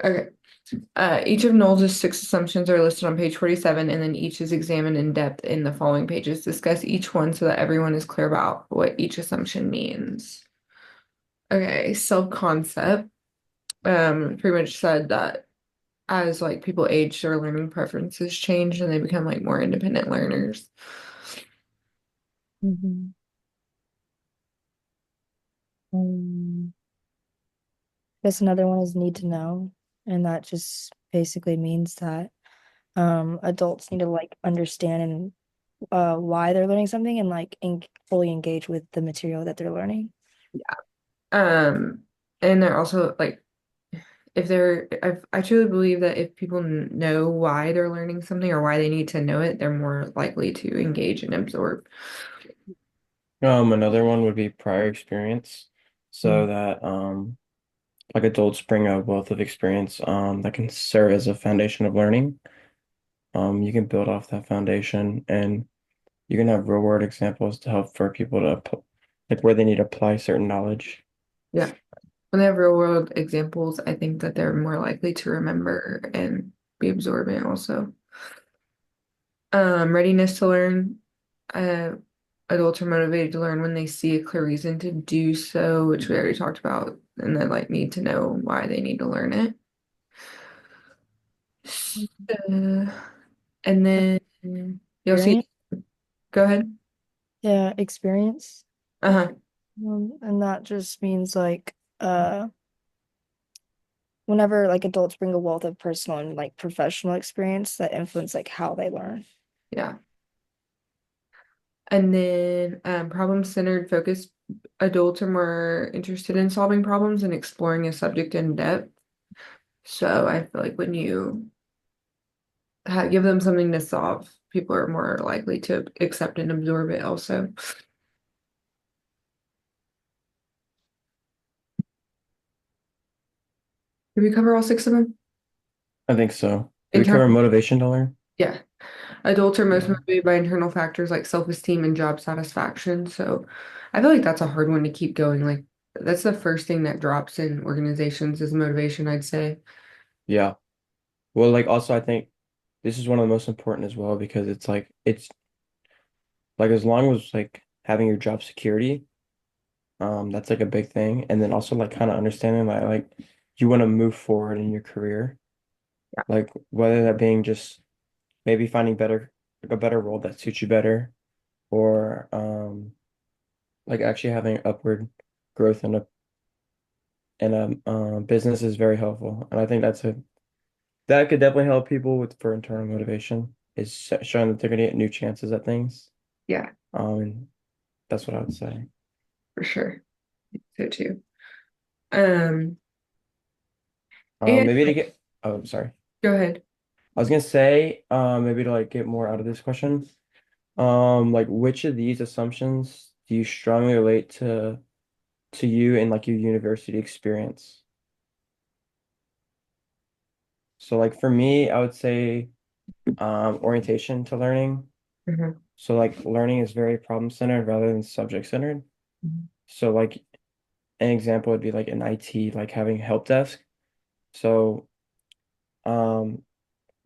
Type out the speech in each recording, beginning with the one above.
Okay. Each of Knowles' six assumptions are listed on page 47, and then each is examined in depth in the following pages. Discuss each one so that everyone is clear about what each assumption means. Okay, self-concept. Pretty much said that as like people age, their learning preferences change and they become like more independent learners. Hmm. Um, Guess another one is need to know, and that just basically means that adults need to like understand and why they're learning something and like fully engage with the material that they're learning. Um, and they're also like if I truly believe that if people know why they're learning something or why they need to know it, they're more likely to engage and absorb. Another one would be prior experience, so Mm. that like adults bring a wealth of experience that can serve as a foundation of learning. You can build off that foundation, and you can have real world examples to help for people to like where they need to apply certain knowledge. Yeah. When they have real world examples, I think that they're more likely to remember and be absorbent also. Readiness to learn. Uh, Adults are motivated to learn when they see a clear reason to do so, which we already talked about, and then like need to know why they need to learn it. Uh, and then you'll see, Experience, go ahead. yeah, experience. Uh-huh. And that just means like whenever like adults bring a wealth of personal and like professional experience that influence like how they learn. Yeah. And then problem-centered focus. Adults are more interested in solving problems and exploring a subject in depth. So I feel like when you give them something to solve, people are more likely to accept and absorb it also. Did we cover all six of them? I think so. Do we cover Internal, motivation to learn? yeah. Adults are most Yeah. motivated by internal factors like self-esteem and job satisfaction. So I feel like that's a hard one to keep going. Like that's the first thing that drops in organizations is motivation, I'd say. Yeah. Well, like also I think this is one of the most important as well because it's like as long as like having your job security, that's like a big thing. And then also like kind of understanding that like you want to move forward in your career. Yeah. Like whether that being just maybe finding better like a better role that suits you better or like actually having upward growth in a business is very helpful. And I think that could definitely help people with for internal motivation is showing that they're gonna get new chances at things. Yeah, And that's what I would say. for sure. So too. Um, and Maybe to get oh sorry. go ahead. I was gonna say maybe to like get more out of this question. Like which of these assumptions do you strongly relate to you and like your university experience? So like for me, I would say orientation to learning. Mhm. So like learning is very problem centered rather than subject centered. So like an example would be like in IT, like having help desk. So um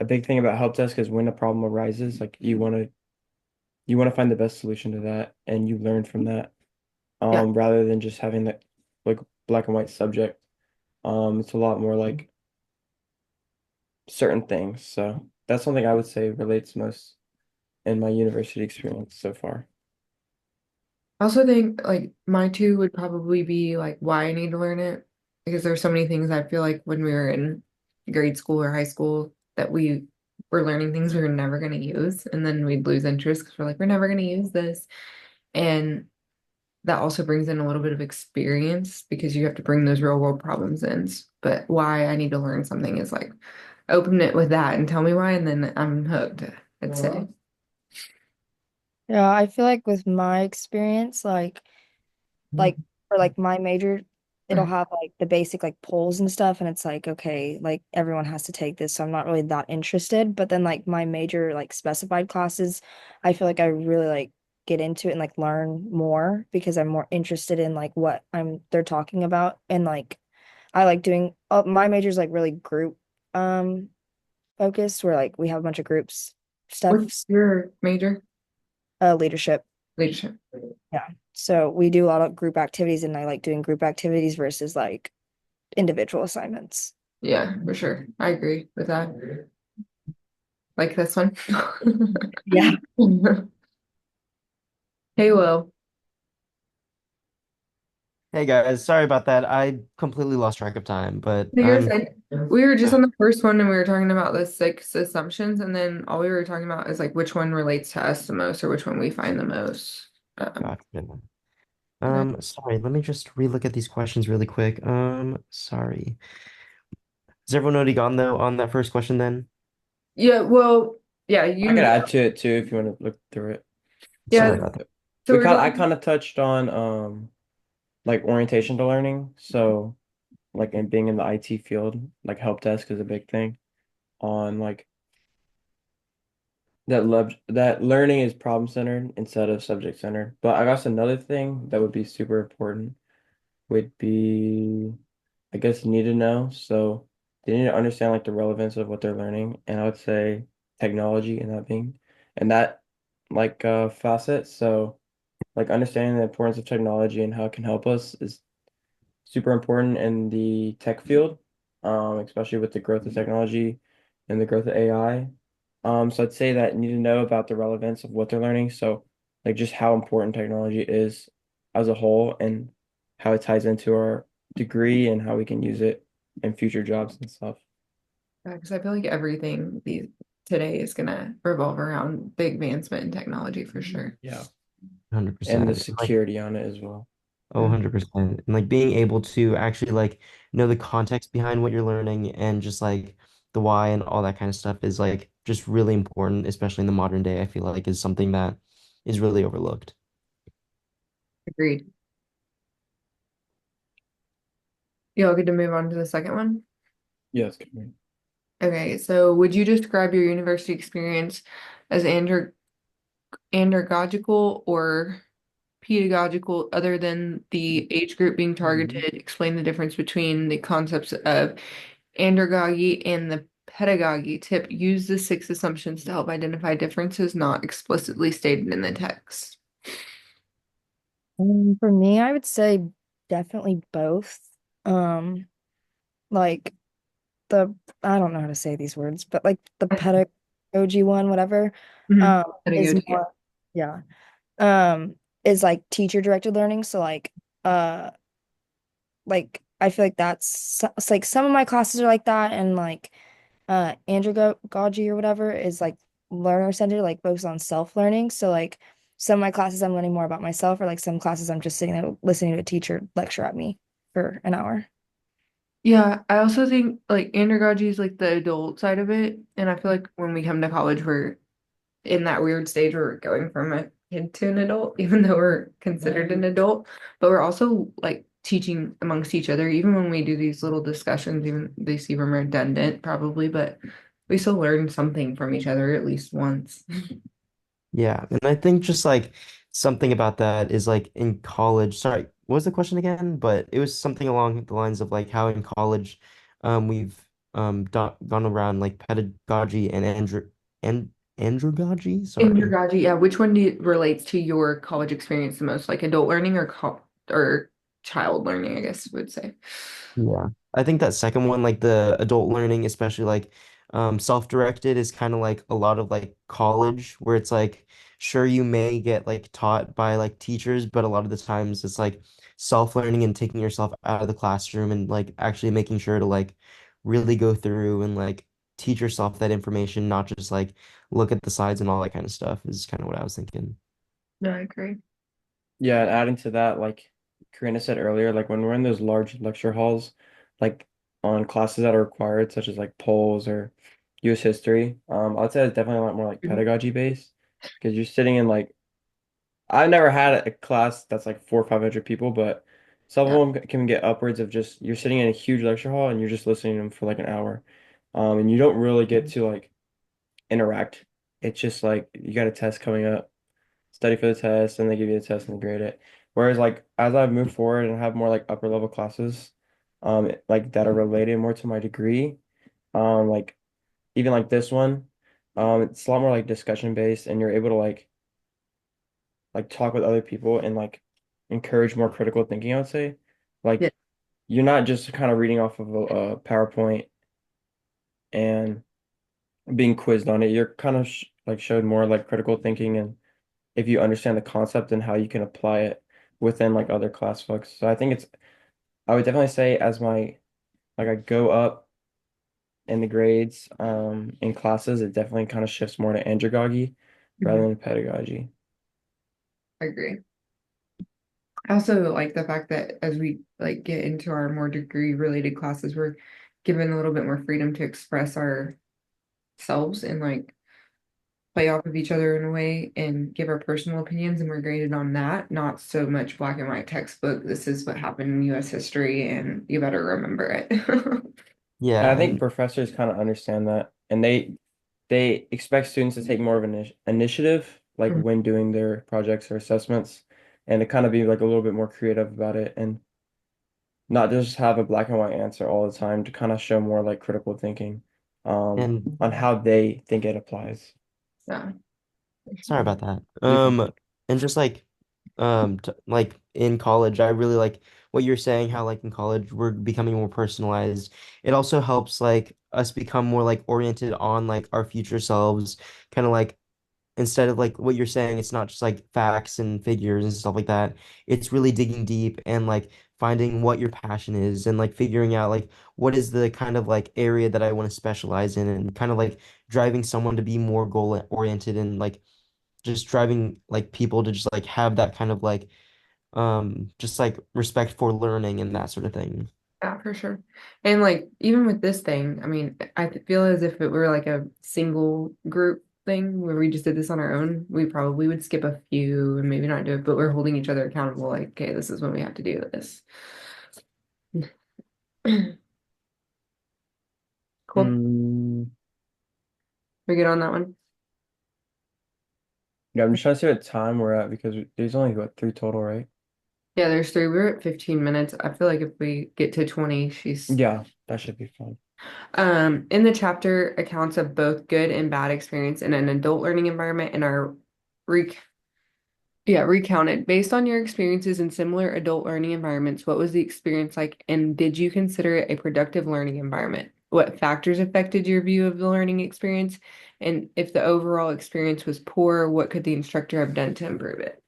a big thing about help desk is when a problem arises, like you want to find the best solution to that and you learn from that. Yeah. Rather than just having that like black and white subject. It's a lot more like certain things. So that's something I would say relates most in my university experience so far. I also think like my two would probably be like why I need to learn it because there's so many things I feel like when we were in grade school or high school that we were learning things we were never going to use and then we'd lose interest because we're like we're never going to use this and that also brings in a little bit of experience because you have to bring those real world problems in. But why I need to learn something is like open it with that and tell me why and then I'm hooked, I'd say. Yeah, I feel like with my experience, like for like my major, it'll have like the basic like polls and stuff, and it's like, okay, like everyone has to take this, so I'm not really that interested. But then like my major like specified classes, I feel like I really like get into it and like learn more because I'm more interested in like what I'm they're talking about and I like doing my major is like really group um focused where like we have a bunch of groups What's stuff, your major? leadership. Leadership. Yeah. So we do a lot of group activities and I like doing group activities versus like individual assignments. Yeah, for sure. I agree with that. Like this one. Yeah. Hey, Will. Hey guys, sorry about that. I completely lost track of time, but No, you're I'm fine. We were just on the first one and we were talking about the six assumptions, and then all we were talking about is like which one relates to us the most or which one we find the most. gotcha. Yeah, Sorry, let me just relook at these questions really quick. Sorry. Has everyone already gone though on that first question then? yeah, well, yeah, I could you, add to it too if you want to look through it. Sorry yeah. about that. So we're I talking, kind of touched on like orientation to learning. So like in being in the IT field, like help desk is a big thing on like that learning is problem centered instead of subject centered. But I guess another thing that would be super important would be, I guess, need to know. So they need to understand like the relevance of what they're learning, and I would say technology and that being and that like facet. So like understanding the importance of technology and how it can help us is super important in the tech field, especially with the growth of technology and the growth of AI. So I'd say that you need to know about the relevance of what they're learning. So like just how important technology is as a whole and how it ties into our degree and how we can use it in future jobs and stuff. because I feel like everything these today is gonna revolve around the advancement in technology for sure. Yeah. And the 100%. Like, security on it as well. oh, 100%. And like being able to actually like know the context behind what you're learning and just like the why and all that kind of stuff is like just really important, especially in the modern day, I feel like is something that is really overlooked. Agreed. You all good to move on to the second one? Yes. Okay, so would you describe your university experience as andragogical or pedagogical other than the age group being targeted? Explain the difference between the concepts of andragogy and the pedagogy. Tip, use the six assumptions to help identify differences not explicitly stated in the text. For me, I would say definitely both. Um, like the I don't know how to say these words, but like the pedagogy one, whatever, Mhm. is Pedagogy, yeah. more, yeah, is like teacher directed learning. So uh, I feel like it's like some of my classes are like that, and like andragogy or whatever is like learner centered, like focused on self learning. So like some of my classes I'm learning more about myself, or like some classes I'm just sitting there listening to a teacher lecture at me for an hour. Yeah, I also think like andragogy is like the adult side of it. And I feel like when we come to college, we're in that weird stage where we're going from a kid to an adult, even though we're considered an adult, but we're also like teaching amongst each other, even when we do these little discussions, even they seem redundant probably, but we still learn something from each other at least once. Yeah, and I think just like something about that is like in college. Sorry, what was the question again? But it was something along the lines of like how in college, we've do gone around like pedagogy and andragogy. Sorry. Andragogy, yeah, which one do you, relates to your college experience the most, like adult learning or or child learning, I guess would say. Yeah. I think that second one, like the adult learning, especially like self-directed, is kind of like a lot of like college where it's like sure you may get like taught by like teachers, but a lot of the times it's like self-learning and taking yourself out of the classroom and like actually making sure to like really go through and like teach yourself that information, not just like look at the slides and all that kind of stuff is kind of what I was thinking. Yeah, I agree. Yeah, and adding to that, like Karina said earlier, like when we're in those large lecture halls, like on classes that are required, such as like polls or US history, I'd say it's definitely a lot more like Mhm. pedagogy based because you're sitting in like I've never had a class that's like 400 or 500 people, but some Yeah. of them can get upwards of just you're sitting in a huge lecture hall and you're just listening to them for like an hour, and you don't really get to like interact. It's just like you got a test coming up, study for the test, and they give you a test and grade it. Whereas like as I've moved forward and have more like upper level classes, like that are related more to my degree. Like even like this one, it's a lot more like discussion based, and you're able to like talk with other people and like encourage more critical thinking, I would say. Yeah, Like you're not just kind of reading off of a PowerPoint and being quizzed on it. You're kind of sh like showed more like critical thinking and if you understand the concept and how you can apply it within like other class books. So I think I would definitely say as my like I go up in the grades in classes, it definitely kind of shifts more to andragogy rather mhm, than pedagogy. I agree. I also like the fact that as we like get into our more degree related classes, we're given a little bit more freedom to express ourselves and like play off of each other in a way and give our personal opinions, and we're graded on that, not so much black and white textbook. This is what happened in US history and you better remember it. And I Yeah, think and professors kind of understand that and they expect students to take more of an initiative like Mhm. when doing their projects or assessments and to kind of be like a little bit more creative about it and not just have a black and white answer all the time to kind of show more like critical thinking and on how they think it applies. Yeah. sorry about that. You're good. And just like t like in college, I really like what you're saying, how like in college we're becoming more personalized. It also helps like us become more like oriented on like our future selves, kind of like instead of like what you're saying, it's not just like facts and figures and stuff like that. It's really digging deep and like finding what your passion is and like figuring out like what is the kind of like area that I want to specialize in and kind of like driving someone to be more goal oriented and like just driving like people to just like have that kind of like just like respect for learning and that sort of thing. Yeah, for sure. And like even with this thing, I mean, I feel as if it were like a single group thing where we just did this on our own, we probably would skip a few and maybe not do it, but we're holding each other accountable, like, okay, this is when we have to do this. Cool. Mm, We good on that one? yeah, I'm just trying to see what time we're at because there's only what three total, right? Yeah, there's three. We're at 15 minutes. I feel like if we get to 20, she's Yeah, that should be fun. in the chapter accounts of both good and bad experience in an adult learning environment and are rec recounted. Based on your experiences in similar adult learning environments, what was the experience like, and did you consider it a productive learning environment? What factors affected your view of the learning experience? And if the overall experience was poor, what could the instructor have done to improve it?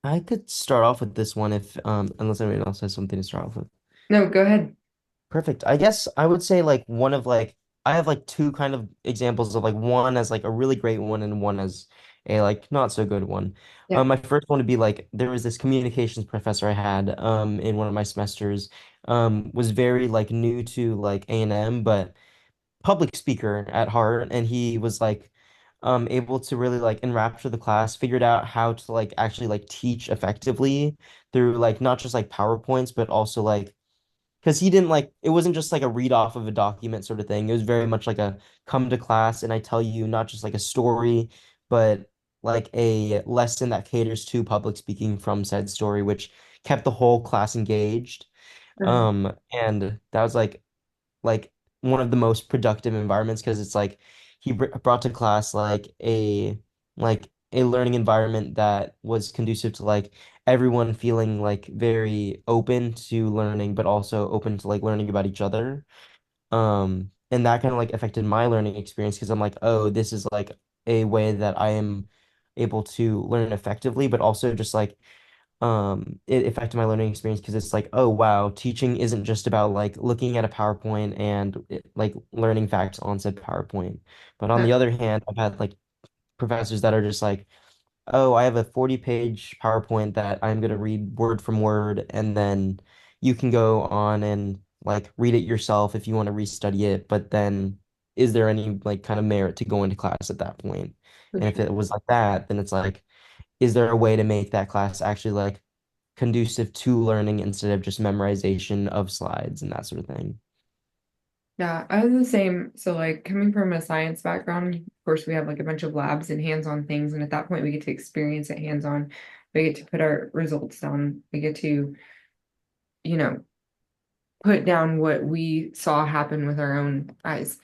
I could start off with this one if unless anyone else has something to start off with. No, go ahead. Perfect. I guess I would say like one of like I have like two kind of examples of like one as like a really great one and one as a like not so good one. Yeah. My first one would be like there was this communications professor I had in one of my semesters was very like new to like A&M but public speaker at heart and he was like able to really like enrapture the class, figured out how to like actually like teach effectively through like not just like PowerPoints but also like because he didn't like it wasn't just like a read off of a document sort of thing. It was very much like a come to class and I tell you not just like a story, but like a lesson that caters to public speaking from said story, which kept the whole class engaged. And that was like one of the most productive environments because it's like he brought to class like a learning environment that was conducive to like everyone feeling like very open to learning but also open to like learning about each other and that kind of like affected my learning experience because I'm like oh this is like a way that I am able to learn effectively but also just like it affected my learning experience because it's like oh wow teaching isn't just about like looking at a PowerPoint and like learning facts on said PowerPoint but on Yeah. the other hand I've had like professors that are just like oh I have a 40-page PowerPoint that I'm going to read word from word and then you can go on and like read it yourself if you want to restudy it but then is there any like kind of merit to go into class at that point For and if sure. it was like that then it's like is there a way to make that class actually like conducive to learning instead of just memorization of slides and that sort of thing. Yeah, I was the same. So like coming from a science background, of course we have like a bunch of labs and hands-on things, and at that point we get to experience it hands-on. We get to put our results down. We get to, you know, put down what we saw happen with our own eyes.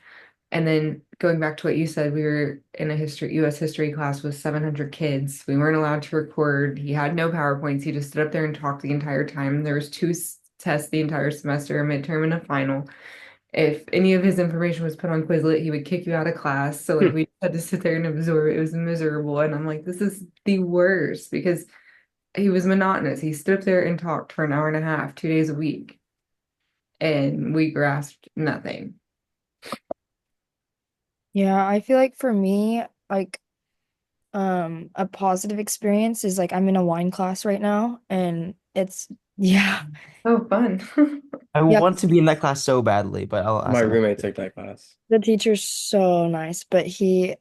And then going back to what you said, we were in a US history class with 700 kids. We weren't allowed to record. He had no PowerPoints. He just stood up there and talked the entire time. There was two tests the entire semester, a midterm and a final. If any of his information was put on Quizlet, he would kick you out of class. So like we had to sit there and absorb it. It was miserable. And I'm like, this is the worst because he was monotonous. He stood up there and talked for an hour and a half, 2 days a week, and we grasped nothing. Yeah, I feel like for me, like a positive experience is like I'm in a wine class right now and it's yeah. Oh, fun. I Yeah, want to be in that class so badly, but I'll My ask him. roommate took that class. the teacher's so nice, but he's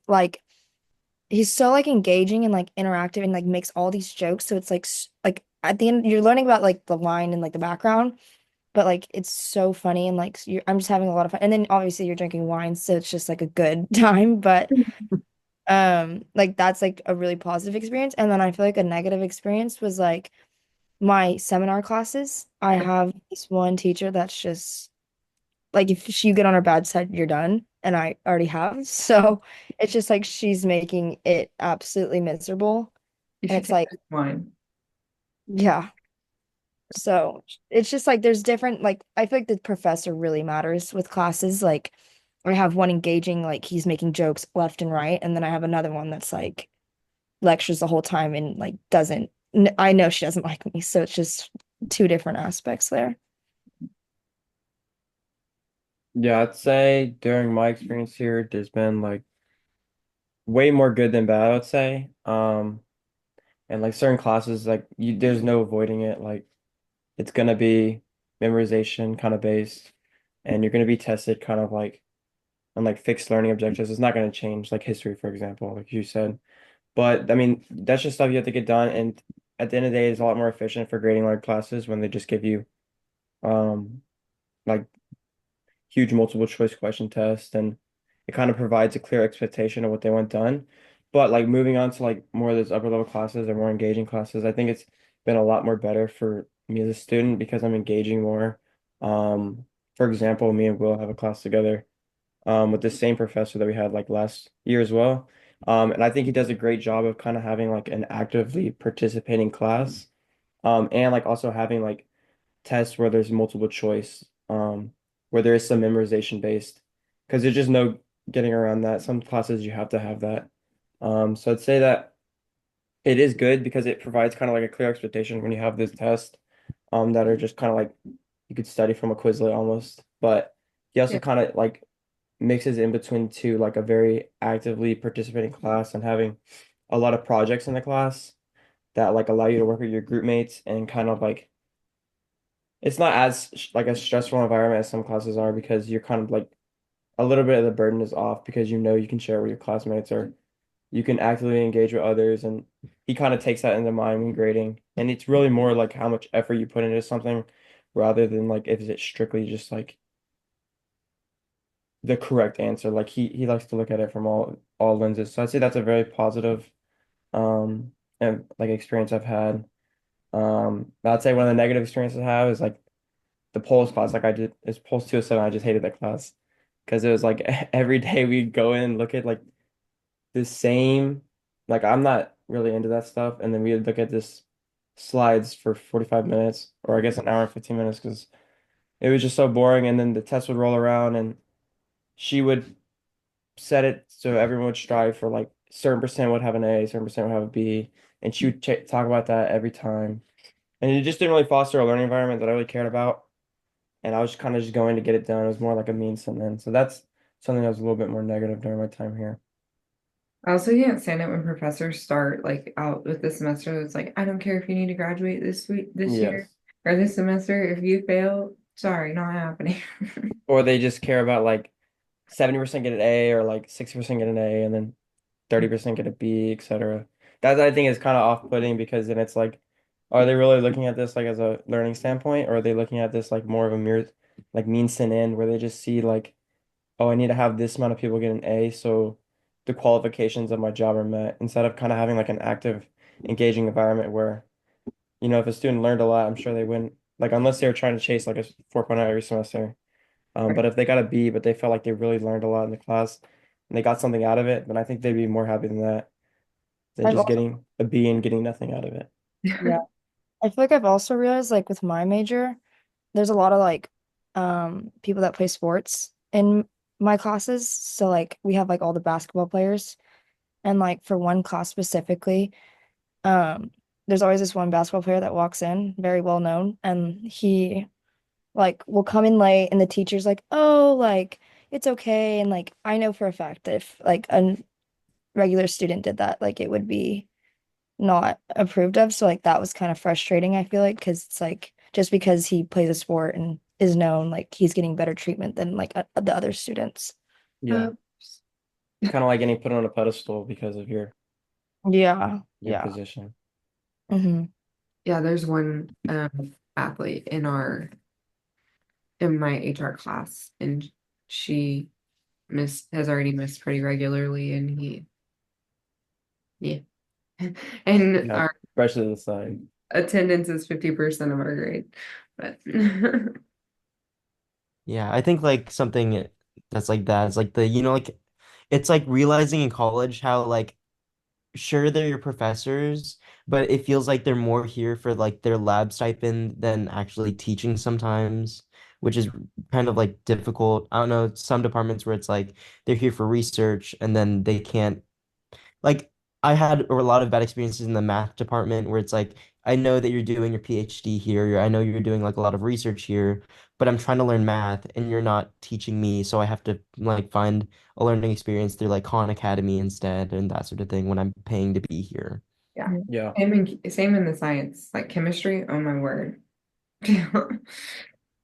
so like engaging and like interactive and like makes all these jokes. So it's like like at the end you're learning about like the line and like the background, but like it's so funny and like I'm just having a lot of fun. And then obviously you're drinking wine, so it's just like a good time. But like that's like a really positive experience. And then I feel like a negative experience was like my seminar classes. I have this one teacher that's just like if you get on her bad side, you're done. And I already have. So it's just like she's making it absolutely miserable. You And should it's take like, this wine. yeah. So it's just like there's different like I feel like the professor really matters with classes. Like I have one engaging, like he's making jokes left and right, and then I have another one that's like lectures the whole time and like doesn't I know she doesn't like me. So it's just two different aspects there. Yeah, I'd say during my experience here, there's been like way more good than bad, I would say. And like certain classes, like there's no avoiding it. Like it's gonna be memorization kind of based, and you're gonna be tested kind of like on like fixed learning objectives. It's not gonna change, like history, for example, like you said. But I mean, that's just stuff you have to get done. And at the end of the day, it's a lot more efficient for grading large classes when they just give you um like huge multiple choice question test, and it kind of provides a clear expectation of what they want done. But like moving on to like more of those upper level classes or more engaging classes, I think it's been a lot more better for me as a student because I'm engaging more. For example, me and Will have a class together with the same professor that we had like last year as well. And I think he does a great job of kind of having like an actively participating class. And like also having like tests where there's multiple choice, where there is some memorization based, because there's just no getting around that. Some classes you have to have that. So I'd say that it is good because it provides kind of like a clear expectation when you have this test, that are just kind of like you could study from a Quizlet almost. But he also Yeah. kind of like mixes in between two, like a very actively participating class and having a lot of projects in the class that like allow you to work with your group mates and kind of like it's not as like a stressful environment as some classes are because you're kind of like a little bit of the burden is off because you know you can share with your classmates or you can actively engage with others, and he kind of takes that into mind when grading, and it's really more like how much effort you put into something rather than like if it's strictly just like the correct answer. Like he likes to look at it from all lenses, so I'd say that's a very positive um and like experience I've had. I'd say one of the negative experiences I have is like the polls class. Like I did, it's polls 207. I just hated that class because it was like every day we'd go in and look at like the same. Like I'm not really into that stuff, and then we'd look at this slides for 45 minutes, or I guess an hour and 15 minutes, because it was just so boring. And then the test would roll around, and she would set it so everyone would strive for like certain percent would have an A, certain percent would have a B, and she would ch talk about that every time. And it just didn't really foster a learning environment that I really cared about. And I was kind of just going to get it done. It was more like a means to an end. So that's something that was a little bit more negative during my time here. I also can't stand it when professors start like out with the semester. It's like, I don't care if you need to graduate this week, this year, Yes. or this semester. If you fail, sorry, not happening. Or they just care about like 70% get an A or like 60% get an A and then 30% get a B, etc. That I think is kind of off-putting because then it's like, are they really looking at this like as a learning standpoint, or are they looking at this like more of a mere like means to an end where they just see like, oh, I need to have this amount of people get an A, so the qualifications of my job are met, instead of kind of having like an active, engaging environment where, if a student learned a lot, I'm sure they wouldn't like unless they're trying to chase like a 4.0 every semester. But Right. if they got a B, but they felt like they really learned a lot in the class and they got something out of it, then I think they'd be more happy than that than I've just also, getting a B and getting nothing out of it. yeah, I feel like I've also realized like with my major, there's a lot of like people that play sports in my classes. So like we have like all the basketball players and like for one class specifically, um there's always this one basketball player that walks in, very well known, and he like will come in late and the teacher's like, "Oh, like it's okay." And like I know for a fact that if like a regular student did that, like it would be not approved of. So like that was kind of frustrating, I feel like, because it's like just because he plays a sport and is known, like he's getting better treatment than like the other students. Yeah. Uh, It's kind of like getting put on a pedestal because of Yeah, your yeah. position. Hmm. yeah, there's one athlete in my HR class, and she has already missed pretty regularly, and yeah, and Yeah, our especially the side. attendance is 50% of our grade, but Yeah, I think like something that's like that is like the, like it's like realizing in college how like sure they're your professors, but it feels like they're more here for like their lab stipend than actually teaching sometimes, which is kind of like difficult. I don't know, some departments where it's like they're here for research and then they can't like I had a lot of bad experiences in the math department where it's like I know that you're doing your PhD here, I know you're doing like a lot of research here, but I'm trying to learn math and you're not teaching me, so I have to like find a learning experience through like Khan Academy instead and that sort of thing when I'm paying to be here. yeah, Yeah. same in the science, like chemistry. Oh my word.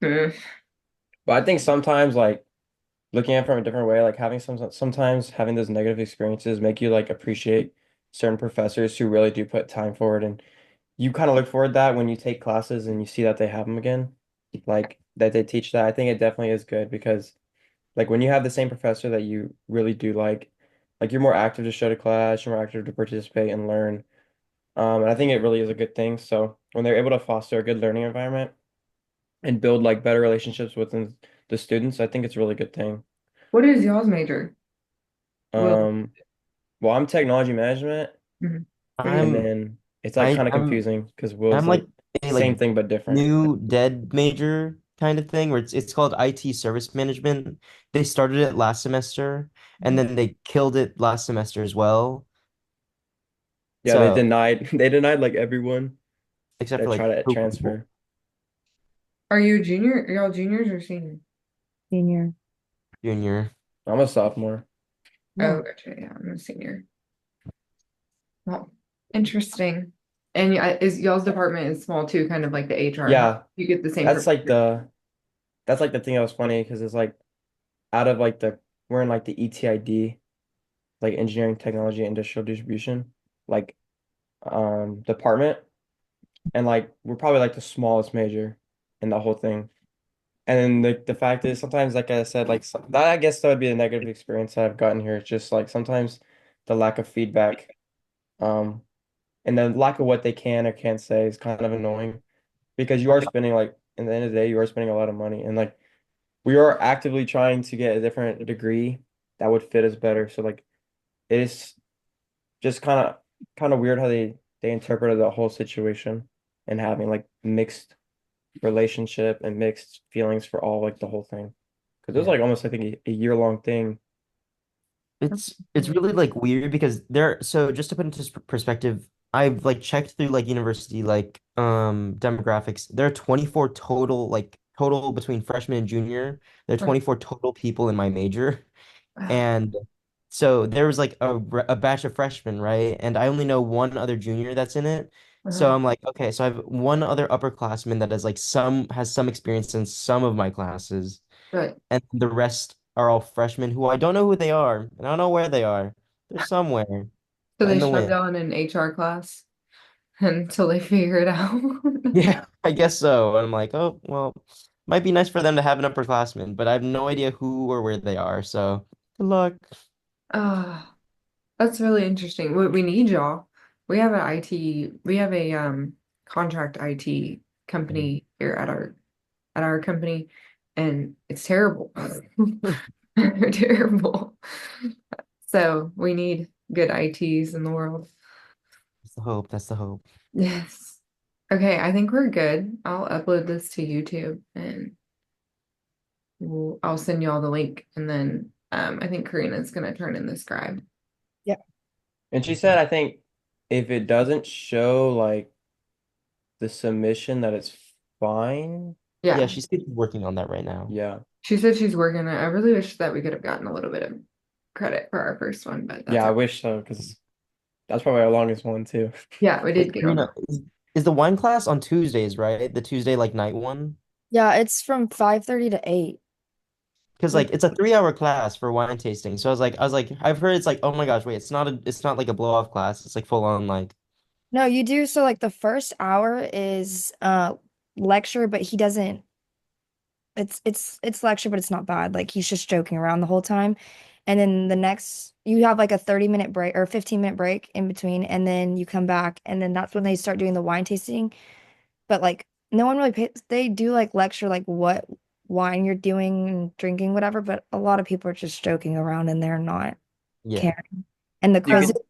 Mm. But I think sometimes like looking at it from a different way, like having sometimes having those negative experiences make you like appreciate certain professors who really do put time forward and you kind of look forward to that when you take classes and you see that they have them again, like that they teach that. I think it definitely is good because like when you have the same professor that you really do like you're more active to show to class, you're more active to participate and learn. And I think it really is a good thing. So when they're able to foster a good learning environment and build like better relationships within the students, I think it's a really good thing. What is y'all's major? Will. Um, well, I'm technology management, Mhm. What is and I'm then it's like I kind of I'm confusing because Will's I'm like like a like same thing but different. new dead major kind of thing where it's called IT service management. They started it last semester and then they killed it last semester as well. Yeah, they So denied they denied like everyone except for that like try to two people. transfer. Are you a junior? Are y'all juniors or senior? Senior. Junior. I'm a sophomore. Oh, Oh, gotcha. Yeah, I'm a senior. Well, interesting. And yeah, is y'all's department is small too, kind of like the HR. How Yeah, you get the same that's like professor? the thing that was funny because it's like out of like the we're in like the ETID, like engineering, technology, industrial distribution, like department, and like we're probably like the smallest major in the whole thing. And then the fact is sometimes, like I said, like that I guess that would be a negative experience that I've gotten here. It's just like sometimes the lack of feedback, um, and the lack of what they can or can't say is kind of annoying because you are spending like in the end of the day, you are spending a lot of money and like we are actively trying to get a different degree that would fit us better. So like it is just kind of weird how they interpreted the whole situation and having like mixed relationship and mixed feelings for all like the whole thing. Because it was Yeah. like almost I think a year-long thing. It's really like weird because there so just to put into perspective, I've like checked through like university like demographics. There are 24 total like total between freshman and junior. There are 24 total people in my major. Wow. And so there was like a batch of freshmen, right? And I only know one other junior that's in it. So Uh-huh. I'm like, okay, so I have one other upperclassman that has some experience in some of my classes, Right. and the rest are all freshmen who I don't know who they are, and I don't know where they are. They're somewhere So they in the shut wind. down an HR class until they figure it out. Yeah, I guess so. And I'm like, oh, well, might be nice for them to have an upperclassman, but I have no idea who or where they are. So good luck. Ah, that's really interesting. We need y'all. We have a contract IT company here at our company, and it's terrible. They're terrible. So we need good ITs in the world. That's the hope. That's the hope. Yes. Okay, I think we're good. I'll upload this to YouTube and I'll send you all the link, and then I think Karina's gonna turn in the scribe. Yeah. And she said, I think if it doesn't show like the submission that it's fine. Yeah, Yeah. she's working on that right now. Yeah. She said she's working on it. I really wish that we could have gotten a little bit of credit for our first one, but that's Yeah, I all. wish so, because that's probably our longest one too. Yeah, we did Wait, get on. Karina, is the wine class on Tuesdays, right? The Tuesday like night one? Yeah, it's from 5:30 to 8. Because like it's a 3 hour class for wine tasting. So I was like, I've heard it's like, oh my gosh, wait, it's not like a blow off class. It's like full on like No, you do. So like the first hour is lecture, but he doesn't it's lecture, but it's not bad. Like he's just joking around the whole time. And then the next you have like a 30-minute break or 15-minute break in between, and then you come back, and then that's when they start doing the wine tasting. But like no one really pays, they do like lecture like what wine you're doing and drinking, whatever, but a lot of people are just joking around and they're not yeah. caring. And the You class could is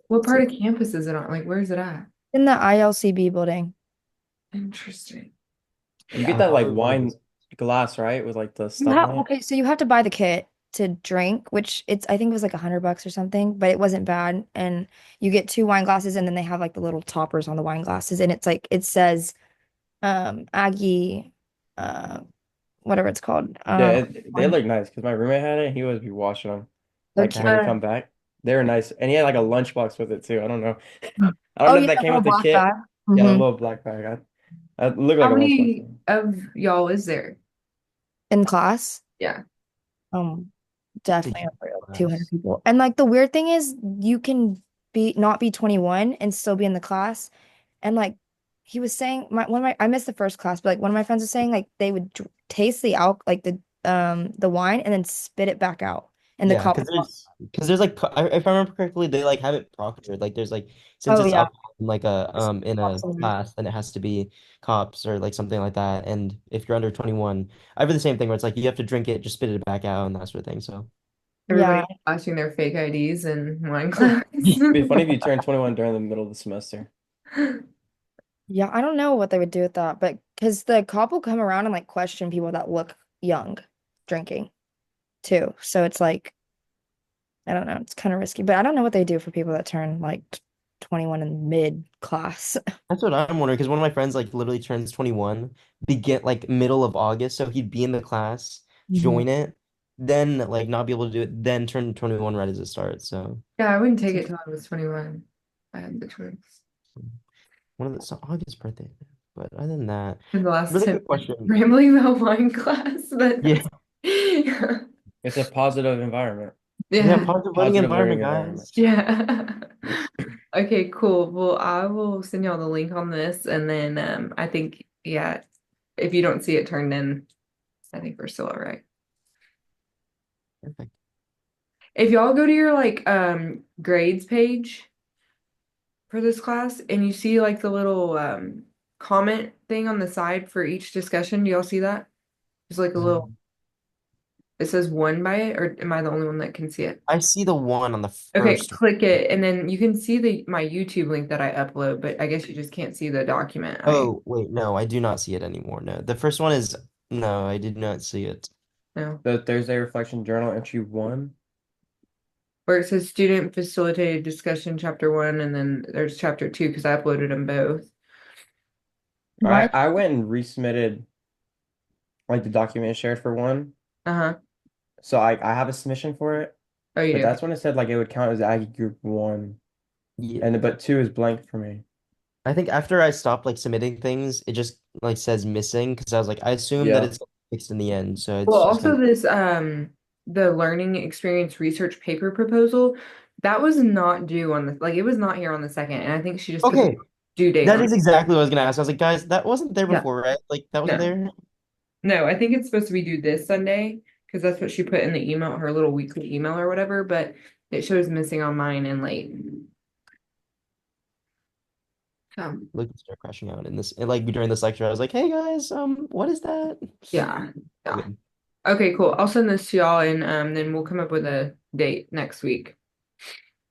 What part of campus is it on? Like, where's it at? in the ILCB building. Interesting. you Yeah. get that like wine glass, right? With like the stuff on it. Okay, so you have to buy the kit to drink, which it's I think it was like $100 or something, but it wasn't bad. And you get two wine glasses, and then they have like the little toppers on the wine glasses, and it's like it says Aggie, uh whatever it's called. Yeah, they On look nice because my roommate had it. He always be washing them, they're like cute. when he come back. They were nice, and he had like a lunchbox with it too. I don't know. I don't Oh know if yeah, that the came little with the black kit. bag. Yeah, the Hmm. little black bag. I look How like a lunchbox. many of y'all is there? In class. Yeah. Um, It's a definitely huge over like 200 class. people. And like the weird thing is you can be not be 21 and still be in the class. And like he was saying, my one of my I missed the first class, but like one of my friends was saying like they would taste the like the wine and then spit it back out in the Yeah, cup. because there's like if I remember correctly, they like have it proctored. Like there's like since Oh it's yeah. up in like a in a Awesome. class, then it has to be cops or like something like that. And if you're under 21, I have the same thing where it's like you have to drink it, just spit it back out and that sort of thing. So Yeah. Everybody flashing their fake IDs in wine It'd class. be funny if you turned 21 during the middle of the semester. Yeah, I don't know what they would do with that, but because the cop will come around and like question people that look young drinking too. So it's like I don't know. It's kind of risky, but I don't know what they do for people that turn like 21 in mid class. that's what I'm wondering. Because one of my friends like literally turns 21, begin like middle of August, so he'd be in the class, Mhm. join it, then like not be able to do it, then turn 21 right as it starts. So Yeah, I wouldn't take it till I was 21. I had the choice. one of the so August birthday, but other than that, In the last really 10 good question. rambling about wine class, but Yeah. yeah. It's a positive environment, Yeah, Yeah. positive learning positive environment, learning environment. guys. Yeah. Okay, cool. Well, I will send y'all the link on this, and then I think, yeah, if you don't see it turned in, I think we're still all right. Perfect. If y'all go to your like grades page for this class and you see like the little comment thing on the side for each discussion, do y'all see that? There's like a little, it says one by it, or am I the only one that can see it? I see the one on the Okay, first. click it, and then you can see the my YouTube link that I upload, but I guess you just can't see the document. I Oh, wait, no, I do not see it anymore. No, the first one is no, I did not see it. know. The Thursday Reflection Journal entry 1. Where it says student facilitated discussion chapter 1, and then there's chapter 2 because I uploaded them both. My I went and resubmitted like the document shared for 1. Uh-huh. So I have a submission for it, Oh, you but do. that's when it said like it would count as Aggie Group 1. Yeah, And but 2 is blank for me. I think after I stopped like submitting things, it just like says missing because I was like, I assume that Yeah. it's fixed in the end, so Well, it's just also gonna. this the learning experience research paper proposal, that was not due on the like it was not here on the second, and I think she just put the Okay, due date that on. is exactly what I was gonna ask. I was like, guys, that wasn't there Yeah. before, right? Like that wasn't No. there. No, I think it's supposed to be due this Sunday because that's what she put in the email, her little weekly email or whatever, but it shows missing on mine and late. Look, start crashing out in this, and like during this lecture, I was like, "Hey guys, what is that?" Yeah. Yeah. Good. Okay, cool. I'll send this to y'all and then we'll come up with a date next week.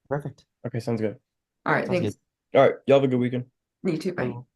Perfect. Okay, sounds good. All right, Sounds thanks. good. All right, y'all have a good weekend. You too, bye. Cool.